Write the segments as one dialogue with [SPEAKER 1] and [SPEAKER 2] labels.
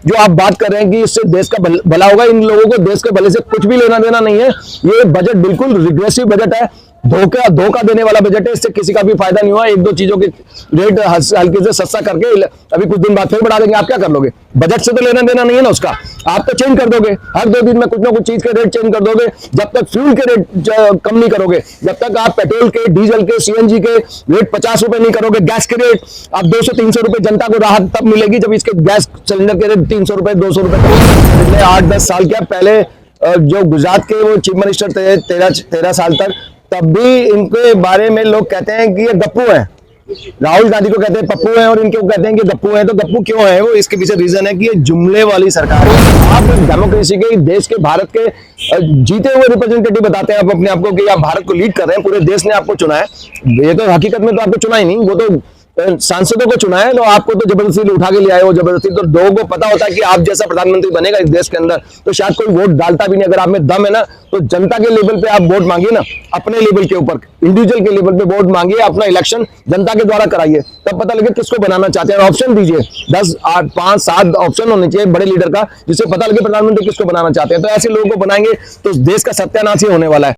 [SPEAKER 1] जो आप बात कर रहे हैं कि इससे देश का भला होगा, इन लोगों को देश के भले से कुछ भी लेना देना नहीं है। ये बजट बिल्कुल रिग्रेसिव बजट है, धोखा देने वाला बजट है। इससे किसी का भी फायदा नहीं हुआ। एक दो चीजों के रेट हल्के से सस्ता करके अभी कुछ दिन बाद फिर बढ़ा देंगे। आप क्या कर लोगे? बजट से तो लेना देना नहीं है ना उसका। आप तो चेंज कर दोगे, हर 2 दिन में कुछ ना कुछ चीज के रेट चेंज कर दोगे। जब तक फ्यूल के रेट कम नहीं करोगे, जब तक आप पेट्रोल के, डीजल के, सीएनजी के रेट 50 रुपए नहीं करोगे, गैस के रेट आप 200-300 रुपए, जनता को राहत तब मिलेगी जब इसके गैस सिलेंडर के रेट 300 रुपए, 200 रुपए। पिछले 8-10 साल क्या पहले जो गुजरात के वो चीफ मिनिस्टर थे 13 साल तक, तब भी इनके बारे में लोग कहते हैं कि ये गप्पू हैं। राहुल गांधी को कहते हैं पप्पू हैं और इनको कहते हैं कि गप्पू हैं। तो गप्पू क्यों है? वो इसके पीछे रीजन है कि ये जुमले वाली सरकार है। आप डेमोक्रेसी के, देश के, भारत के जीते हुए रिप्रेजेंटेटिव बताते हैं आप अपने आप को कि आप भारत को लीड कर रहे हैं, पूरे देश ने आपको चुना है। ये तो हकीकत में तो आपको चुना ही नहीं, वो तो सांसदों को चुना है। तो आपको तो जबरदस्ती उठा के ले आए हो, जबरदस्ती। तो लोगों को पता होता है कि आप जैसा प्रधानमंत्री बनेगा इस देश के अंदर तो शायद कोई वोट डालता भी नहीं। अगर आप में दम है ना तो जनता के लेवल पे आप वोट मांगिए ना, अपने लेवल के ऊपर, इंडिविजुअल के लेवल पे वोट मांगिए, अपना इलेक्शन जनता के द्वारा कराइए, तब पता लगे किसको बनाना चाहते हैं। ऑप्शन दीजिए, 10, 8, 5, 7 ऑप्शन होने चाहिए बड़े लीडर का, जिससे पता लगे प्रधानमंत्री किसको बनाना चाहते हैं। तो ऐसे लोगों को बनाएंगे तो देश का सत्यानाश ही होने वाला है।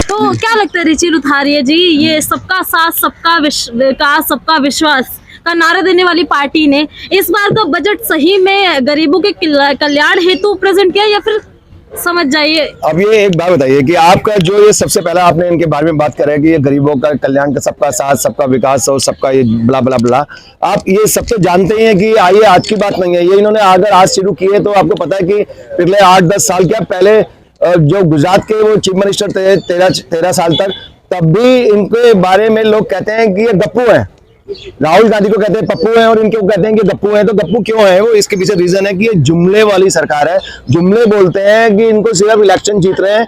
[SPEAKER 2] तो क्या लगता है ऋषि लुथारिया जी, ये सबका साथ, सबका विकास, सबका विश्वास का नारा देने वाली पार्टी ने इस बार का बजट सही में गरीबों के कल्याण हेतु प्रेजेंट किया या फिर समझ जाइए?
[SPEAKER 1] अब ये एक बात बताइए कि आपका जो ये सबसे पहला आपने इनके बारे में बात कर रहे हैं कि ये गरीबों का कल्याण का, सबका साथ, सबका विकास और सबका ये ब्ला ब्ला ब्ला, आप ये सबसे जानते हैं कि आइए आज की बात नहीं है। ये इन्होंने अगर आज शुरू किए तो आपको पता है कि पिछले 8-10 साल क्या पहले जो गुजरात के वो चीफ मिनिस्टर थे 13 साल तक, तब भी इनके बारे में लोग कहते हैं कि ये गप्पू हैं। राहुल गांधी को कहते हैं पप्पू हैं और इनको कहते हैं कि गप्पू हैं। तो गप्पू क्यों है? वो इसके पीछे रीजन है कि ये जुमले वाली सरकार है। जुमले बोलते हैं कि इनको सिर्फ इलेक्शन जीत रहे हैं,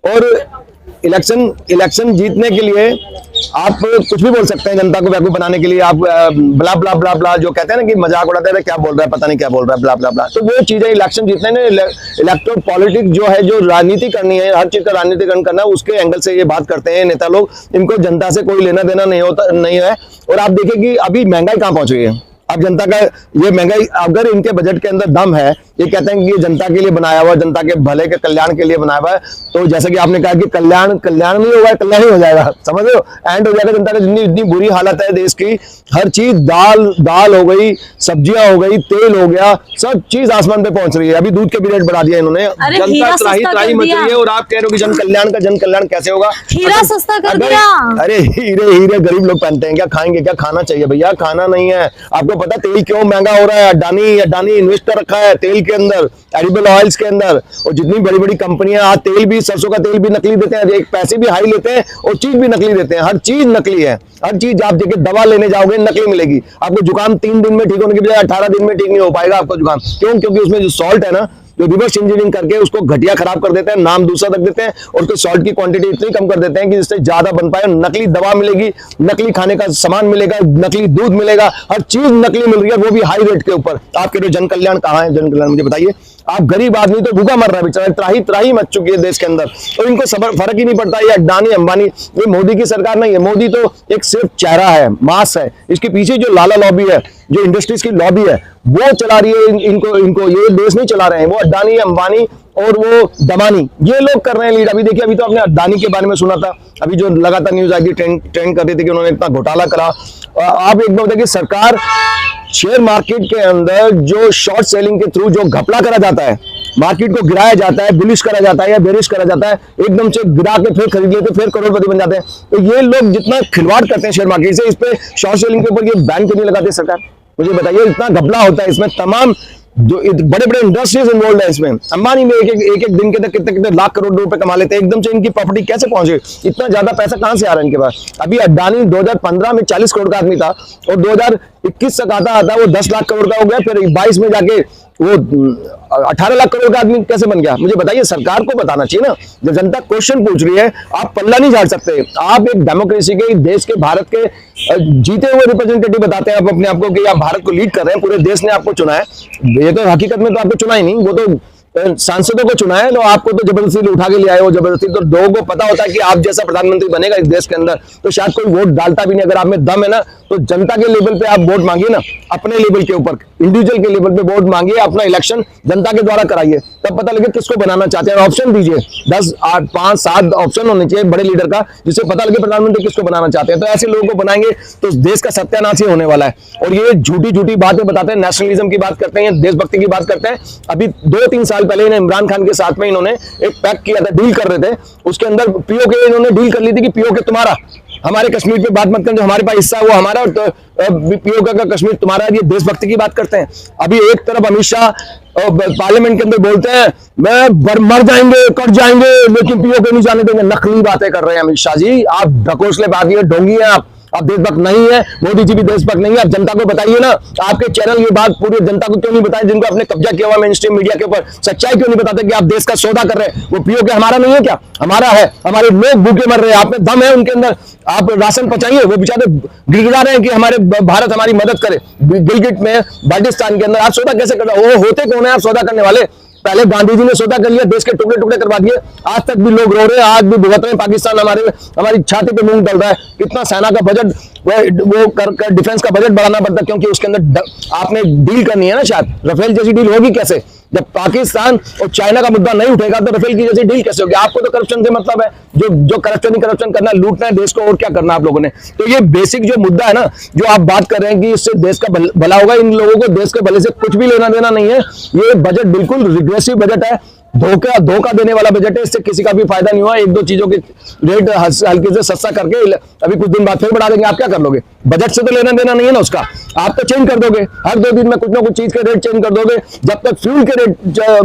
[SPEAKER 1] और इलेक्शन जीतने के लिए आप कुछ भी बोल सकते हैं जनता को बेवकूफ बनाने के लिए। आप ब्ला ब्ला ब्ला ब्ला जो कहते हैं ना कि मजाक उड़ाते हैं, क्या बोल रहा है पता नहीं क्या बोल रहा है, ब्ला ब्ला ब्ला। तो वो चीजें इलेक्शन जीतने में, इलेक्टोरल पॉलिटिक्स जो है, जो राजनीति करनी है, हर चीज का राजनीतिकरण करना, उसके एंगल से ये बात करते हैं नेता लोग। इनको जनता से कोई लेना देना नहीं है। और आप देखिए कि अभी महंगाई कहाँ पहुंच गई है। अब जनता का ये महंगाई, अगर इनके बजट के अंदर दम है, ये कहते हैं कि ये जनता के लिए बनाया हुआ, जनता के भले के कल्याण के लिए बनाया हुआ है, तो जैसे कि आपने कहा कि कल्याण नहीं होगा, कल्याण ही हो जाएगा, समझ रहे हो? एंड हो जाएगा। जनता की इतनी बुरी हालत है देश की, हर चीज दाल हो गई, सब्जियां हो गई, तेल हो गया, सब चीज आसमान पे पहुंच रही है। अभी दूध के भी रेट बढ़ा दिया इन्होंने। जनता त्राही मच रही है और आप कह रहे हो कि जन कल्याण कैसे होगा?
[SPEAKER 2] हीरा सस्ता कर दिया।
[SPEAKER 1] अरे हीरे गरीब लोग पहनते हैं क्या? खाएंगे क्या? खाना चाहिए भैया, खाना नहीं है। आपको पता तेल क्यों महंगा हो रहा है? अडानी इन्वेस्ट कर रखा है तेल के अंदर, एडिबल ऑयल्स के अंदर। और जितनी बड़ी बड़ी कंपनियां आज तेल भी, सरसों का तेल भी नकली देते हैं, एक पैसे भी हाई लेते हैं और चीज भी नकली देते हैं। हर चीज नकली है, हर चीज। आप देखिए दवा लेने जाओगे नकली मिलेगी आपको। जुकाम 3 दिन में ठीक होने की बजाय 18 दिन में ठीक नहीं हो पाएगा आपका जुकाम। क्यों? क्योंकि उसमें जो सॉल्ट है ना, जो रिवर्स इंजीनियरिंग करके उसको घटिया खराब कर देते हैं, नाम दूसरा रख देते हैं और उसके सॉल्ट की क्वांटिटी इतनी कम कर देते हैं कि जिससे ज्यादा बन पाए। नकली दवा मिलेगी, नकली खाने का सामान मिलेगा, नकली दूध मिलेगा, हर चीज नकली मिल रही है, वो भी हाई रेट के ऊपर। आपके जो जन कल्याण कहाँ है? जन कल्याण मुझे बताइए। आप गरीब आदमी तो भूखा मर रहा है बेचारा, त्राही मच चुकी है देश के अंदर, और इनको फर्क ही नहीं पड़ता। ये अडानी अंबानी, ये मोदी की सरकार नहीं है। मोदी तो एक सिर्फ चेहरा है, मास है। इसके पीछे जो लाला लॉबी है, जो इंडस्ट्रीज की लॉबी है, वो चला रही है इनको। ये देश नहीं चला रहे हैं, वो अडानी अंबानी और वो दमानी, ये लोग कर रहे हैं लीड। अभी देखिए, अभी तो आपने अडानी के बारे में सुना था, अभी जो लगातार न्यूज आई थी, ट्रेंड कर रही थी कि उन्होंने इतना घोटाला करा। आप एक बात बताइए, सरकार शेयर मार्केट के अंदर जो शॉर्ट सेलिंग के थ्रू जो घपला करा जाता है, मार्केट को गिराया जाता है, बुलिश करा जाता है या बेरिश करा जाता है, एकदम से गिरा के फिर खरीद लेते, फिर करोड़पति बन जाते हैं। तो ये लोग जितना खिलवाड़ करते हैं शेयर मार्केट से, इस पे शॉर्ट सेलिंग के ऊपर ये बैन क्यों नहीं लगाती सरकार? मुझे बताइए। इतना घपला होता है इसमें, तमाम जो बड़े बड़े इंडस्ट्रीज इन्वॉल्व है इसमें। अंबानी में एक दिन के अंदर कितने लाख करोड़ रुपए कमा लेते हैं। एकदम से इनकी प्रॉपर्टी कैसे पहुंचे? इतना ज्यादा पैसा कहां से आ रहा है इनके पास? अभी अडानी 2015 में 40 करोड़ का आदमी था और 2021 तक आता वो 10 लाख करोड़ का हो गया, फिर 22 में जाके वो 18 लाख करोड़ का आदमी कैसे बन गया? मुझे बताइए। सरकार को बताना चाहिए ना, जब जनता क्वेश्चन पूछ रही है, आप पल्ला नहीं झाड़ सकते। आप एक डेमोक्रेसी के, देश के, भारत के जीते हुए रिप्रेजेंटेटिव बताते हैं आप अपने आप को कि आप भारत को लीड कर रहे हैं, पूरे देश ने आपको चुना है। ये तो हकीकत में तो आपको चुना ही नहीं, वो तो सांसदों को चुना है, तो आपको तो जबरदस्ती उठा के ले आए हो जबरदस्ती। तो लोगों को पता होता है कि आप जैसा प्रधानमंत्री बनेगा इस देश के अंदर तो शायद कोई वोट डालता भी नहीं। अगर आप में दम है ना तो जनता के लेवल पे आप वोट मांगिए ना, अपने लेवल के ऊपर, इंडिविजुअल के लेवल पे वोट मांगिए, अपना इलेक्शन जनता के द्वारा कराइए, तब पता लगे किसको बनाना चाहते हैं। ऑप्शन दीजिए, 10, 8, 5, 7 ऑप्शन होने चाहिए बड़े लीडर का, जिससे पता लगे प्रधानमंत्री किसको बनाना चाहते हैं। तो ऐसे लोगों को बनाएंगे तो देश का सत्यानाश ही होने वाला है। और ये झूठी झूठी बातें बताते हैं, नेशनलिज्म की बात करते हैं, देशभक्ति की बात करते हैं। अभी 2-3 साल पहले इन्हें इमरान खान के साथ में इन्होंने एक पैक किया था, डील कर रहे थे, उसके अंदर पीओके इन्होंने डील कर ली थी कि पीओके तुम्हारा, हमारे कश्मीर पे बात मत कर, जो हमारे पास हिस्सा है वो हमारा, और तो पीओके का कश्मीर तुम्हारा। ये देशभक्ति की बात करते हैं। अभी एक तरफ अमित शाह पार्लियामेंट के अंदर बोलते हैं मर जाएंगे, कट जाएंगे, लेकिन पीओके नहीं जाने देंगे। नकली बातें कर रहे हैं अमित शाह जी, आप ढकोसलेबाजी है, ढोंगी हैं आप देशभक्त नहीं है। मोदी जी भी देशभक्त नहीं है। आप जनता को बताइए ना, आपके चैनल ये बात पूरी जनता को क्यों नहीं बताए, जिनको आपने कब्जा किया हुआ मेन स्ट्रीम मीडिया के ऊपर, सच्चाई क्यों नहीं बताते कि आप देश का सौदा कर रहे हैं। वो पीओके हमारा नहीं है क्या? हमारा है। हमारे लोग भूखे मर रहे हैं, आप में दम है उनके अंदर, आप राशन पहुंचाइए। वो बेचारे गिड़गिड़ा रहे हैं कि हमारे भारत हमारी मदद करे। गिलगिट में, बाल्टिस्तान के अंदर आप सौदा कैसे कर रहे हो? वो होते कौन है आप सौदा करने वाले? पहले गांधी जी ने सौदा कर लिया, देश के टुकड़े टुकड़े करवा दिए, आज तक भी लोग रो रहे हैं, आज भी भुगत रहे हैं। पाकिस्तान हमारी छाती पे मूंग डल रहा है। कितना सेना का बजट वो कर डिफेंस का बजट बढ़ाना पड़ता है, क्योंकि उसके अंदर आपने डील करनी है ना। शायद रफेल जैसी डील होगी कैसे? जब पाकिस्तान और चाइना का मुद्दा नहीं उठेगा तो रफेल की जैसी डील कैसे होगी? आपको तो करप्शन से मतलब है, जो करप्शन ही करप्शन करना, लूटना है देश को, और क्या करना आप लोगों ने। तो ये बेसिक जो मुद्दा है ना, जो आप बात कर रहे हैं कि इससे देश का भला होगा, इन लोगों को देश के भले से कुछ भी लेना देना नहीं है। ये बजट बिल्कुल रिग्रेसिव बजट है, धोखा देने वाला बजट है। इससे किसी का भी फायदा नहीं हुआ। 1-2 चीजों के रेट हल्के से सस्ता करके अभी कुछ दिन बाद फिर बढ़ा देंगे। आप क्या कर लोगे? बजट से तो लेना देना नहीं है ना उसका। आप तो चेंज कर दोगे, हर 2 दिन में कुछ ना कुछ चीज के रेट चेंज कर दोगे। जब तक फ्यूल के रेट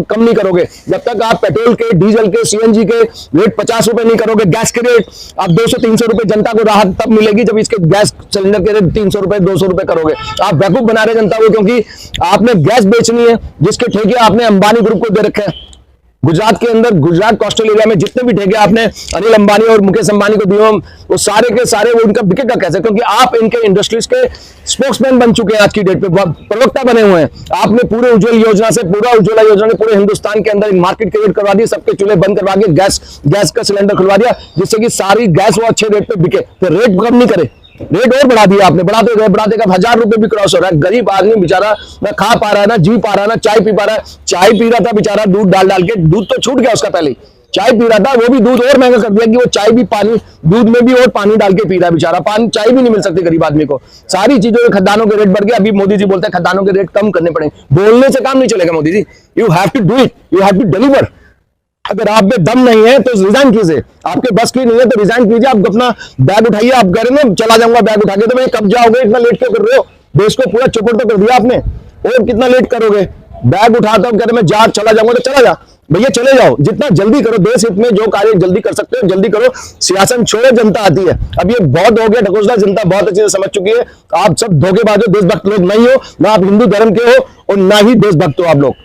[SPEAKER 1] कम नहीं करोगे, जब तक आप पेट्रोल के, डीजल के, सीएनजी के रेट 50 रुपए नहीं करोगे, गैस के रेट आप 200-300 रुपए, जनता को राहत तब मिलेगी जब इसके गैस सिलेंडर के रेट 300 रुपए, 200 रुपए करोगे। आप बेवकूफ बना रहे जनता को, क्योंकि आपने गैस बेचनी है, जिसके ठेके आपने अंबानी ग्रुप को दे रखे हैं। गुजरात के अंदर, गुजरात कोस्टल एरिया में जितने भी ठेके आपने अनिल अंबानी और मुकेश अंबानी को दिए, वो सारे के सारे वो इनका बिकेगा कैसे? क्योंकि आप इनके इंडस्ट्रीज के स्पोक्समैन बन चुके हैं, आज की डेट पे प्रवक्ता बने हुए हैं। आपने पूरे उज्ज्वल योजना से, पूरा उज्ज्वला योजना ने पूरे हिंदुस्तान के अंदर एक मार्केट क्रिएट करवा दी, सबके चूल्हे बंद करवा के गैस का सिलेंडर खुलवा दिया, जिससे कि सारी गैस वो अच्छे रेट पे बिके। तो रेट कम नहीं करे, रेट और बढ़ा दिया आपने, बढ़ाते गए 1000 रुपए भी क्रॉस हो रहा है। गरीब आदमी बेचारा ना खा पा रहा है, ना जी पा रहा है, ना चाय पी पा रहा है। चाय पी रहा था बेचारा दूध डाल के, दूध तो छूट गया उसका, पहले चाय पी रहा था, वो भी दूध और महंगा कर दिया कि वो चाय भी पानी, दूध में भी और पानी डाल के पी रहा है बेचारा। पानी, चाय भी नहीं मिल सकती गरीब आदमी को। सारी चीजों के, खदानों के रेट बढ़ गए। अभी मोदी जी बोलते हैं खदानों के रेट कम करने पड़ेंगे। बोलने से काम नहीं चलेगा Modi ji, you have to do it, you have to deliver. अगर आप में दम नहीं है तो रिजाइन कीजिए, आपके बस की नहीं है तो रिजाइन कीजिए। आप अपना बैग उठाइए, आप कह रहे हैं चला जाऊंगा बैग उठा के, तो मैं कब जाओगे? इतना लेट क्यों कर रहे हो? देश को पूरा चौपट तो कर दिया आपने, और कितना लेट करोगे? बैग उठाता हूं, कह रहे मैं चला जाऊंगा, तो चला जा भैया, चले जाओ। जितना जल्दी करो, देश हित में जो कार्य जल्दी कर सकते हो जल्दी करो। सियासत छोड़ो, जनता आती है। अब ये बहुत हो गया ढकोसला, जनता बहुत अच्छे से समझ चुकी है। आप सब धोखेबाज हो, देशभक्त लोग नहीं हो, ना आप हिंदू धर्म के हो और ना ही देशभक्त हो आप लोग।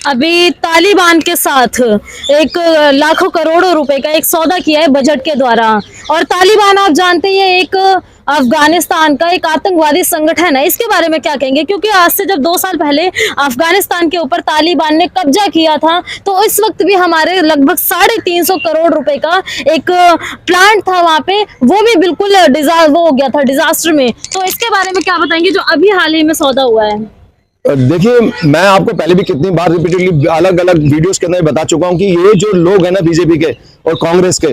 [SPEAKER 2] अभी तालिबान के साथ एक लाखों करोड़ों रुपए का एक सौदा किया है बजट के द्वारा। और तालिबान आप जानते हैं एक अफगानिस्तान का एक आतंकवादी संगठन है। इसके बारे में क्या कहेंगे? क्योंकि आज से जब 2 साल पहले अफगानिस्तान के ऊपर तालिबान ने कब्जा किया था, तो इस वक्त भी हमारे लगभग 350 करोड़ रुपए का एक प्लांट था वहां पे, वो भी बिल्कुल वो हो गया था डिजास्टर में। तो इसके बारे में क्या बताएंगे जो अभी हाल ही में सौदा हुआ है?
[SPEAKER 1] देखिए, मैं आपको पहले भी कितनी बार रिपीटेडली अलग अलग वीडियोस के अंदर बता चुका हूं कि ये जो लोग हैं ना बीजेपी के और कांग्रेस हो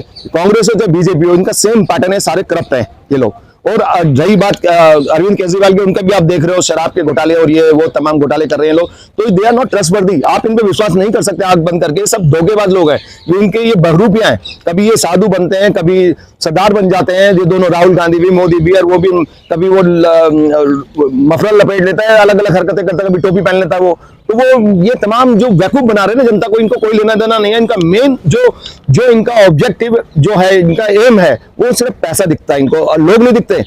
[SPEAKER 1] चाहे बीजेपी हो, इनका सेम पैटर्न है, सारे करप्ट हैं ये लोग। और रही बात अरविंद केजरीवाल की, उनका भी आप देख रहे हो शराब के घोटाले और ये वो तमाम घोटाले कर रहे हैं लोग, तो दे आर नॉट ट्रस्टवर्दी। आप इन पे विश्वास नहीं कर सकते आंख बंद करके। सब धोखेबाज लोग हैं, इनके ये बहरूपियां हैं। कभी ये साधु बनते हैं, कभी सरदार बन जाते हैं। ये दोनों राहुल गांधी भी, मोदी भी, और वो भी कभी वो मफरल लपेट लेता है, अलग अलग हरकतें करता है, कभी टोपी पहन लेता है वो। तो वो ये तमाम जो बेवकूफ बना रहे हैं ना जनता को, इनको कोई लेना देना नहीं है। इनका मेन जो इनका ऑब्जेक्टिव जो है, इनका एम है, वो सिर्फ पैसा दिखता है इनको, और लोग नहीं दिखते।